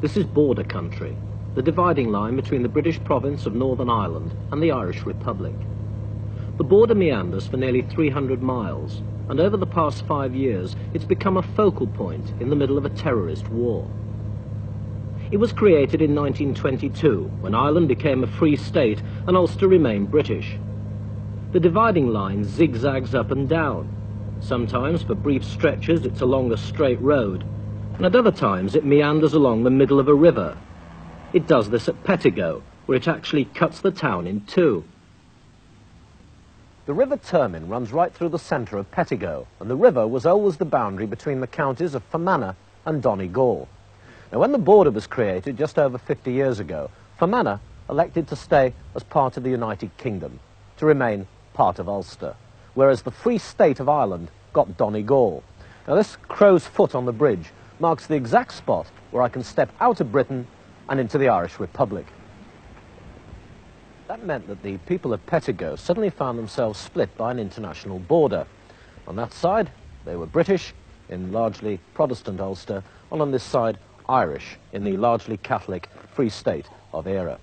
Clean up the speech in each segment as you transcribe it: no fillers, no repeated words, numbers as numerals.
This is border country, the dividing line between the British province of Northern Ireland and the Irish Republic. The border meanders for nearly 300 miles, and over the past 5 years, it's become a focal point in the middle of a terrorist war. It was created in 1922, when Ireland became a free state and Ulster remained British. The dividing line zigzags up and down. Sometimes, for brief stretches, it's along a straight road, and at other times it meanders along the middle of a river. It does this at Pettigo, where it actually cuts the town in two. The River Termine runs right through the centre of Pettigo, and the river was always the boundary between the counties of Fermanagh and Donegal. Now, when the border was created just over 50 years ago, Fermanagh elected to stay as part of the United Kingdom, to remain part of Ulster, whereas the Free State of Ireland got Donegal. Now, this crow's foot on the bridge marks the exact spot where I can step out of Britain and into the Irish Republic. That meant that the people of Pettigo suddenly found themselves split by an international border. On that side, they were British, in largely Protestant Ulster, and on this side, Irish, in the largely Catholic Free State of Éire.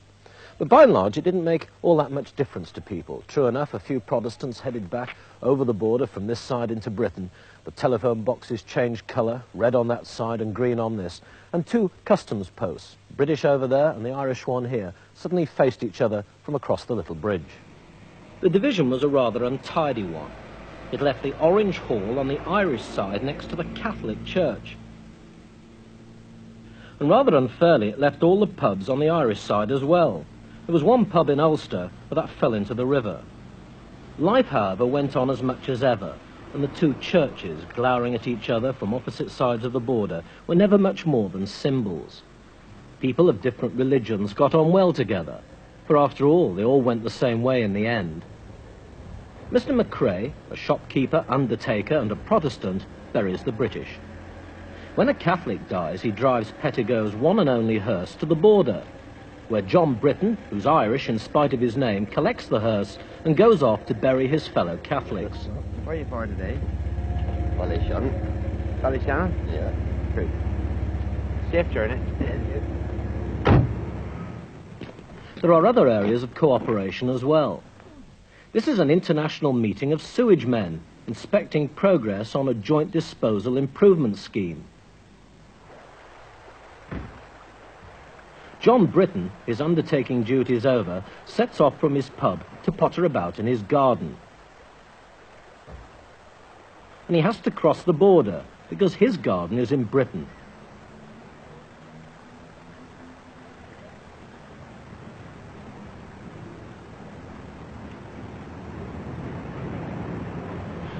But by and large, it didn't make all that much difference to people. True enough, a few Protestants headed back over the border from this side into Britain. The telephone boxes changed colour, red on that side and green on this. And two customs posts, British over there and the Irish one here, suddenly faced each other from across the little bridge. The division was a rather untidy one. It left the Orange Hall on the Irish side next to the Catholic church. And rather unfairly, it left all the pubs on the Irish side as well. There was one pub in Ulster, but that fell into the river. Life, however, went on as much as ever, and the two churches, glowering at each other from opposite sides of the border, were never much more than symbols. People of different religions got on well together, for after all, they all went the same way in the end. Mr. McCrae, a shopkeeper, undertaker, and a Protestant, buries the British. When a Catholic dies, he drives Pettigo's one and only hearse to the border, where John Britton, who's Irish in spite of his name, collects the hearse and goes off to bury his fellow Catholics. Where are you for today? Ballyshannon. Ballyshannon? Yeah. Good. Safe journey. There are other areas of cooperation as well. This is an international meeting of sewage men, inspecting progress on a joint disposal improvement scheme. John Britton, his undertaking duties over, sets off from his pub to potter about in his garden. And he has to cross the border because his garden is in Britain.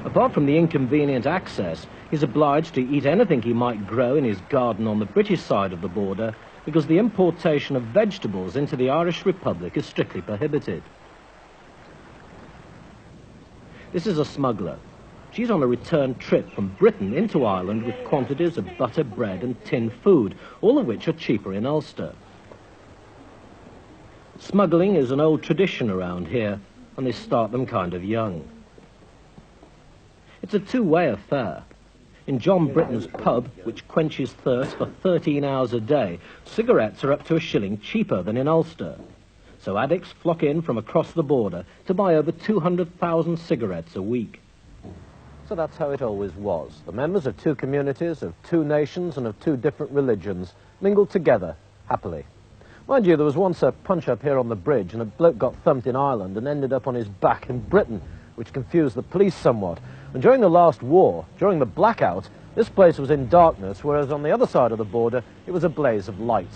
Apart from the inconvenient access, he's obliged to eat anything he might grow in his garden on the British side of the border because the importation of vegetables into the Irish Republic is strictly prohibited. This is a smuggler. She's on a return trip from Britain into Ireland with quantities of butter, bread and tinned food, all of which are cheaper in Ulster. Smuggling is an old tradition around here, and they start them kind of young. It's a two-way affair. In John Britton's pub, which quenches thirst for 13 hours a day, cigarettes are up to £1 cheaper than in Ulster. So addicts flock in from across the border to buy over 200,000 cigarettes a week. So that's how it always was. The members of two communities, of two nations and of two different religions mingled together happily. Mind you, there was once a punch-up here on the bridge and a bloke got thumped in Ireland and ended up on his back in Britain, which confused the police somewhat. And during the last war, during the blackout, this place was in darkness, whereas on the other side of the border, it was a blaze of light.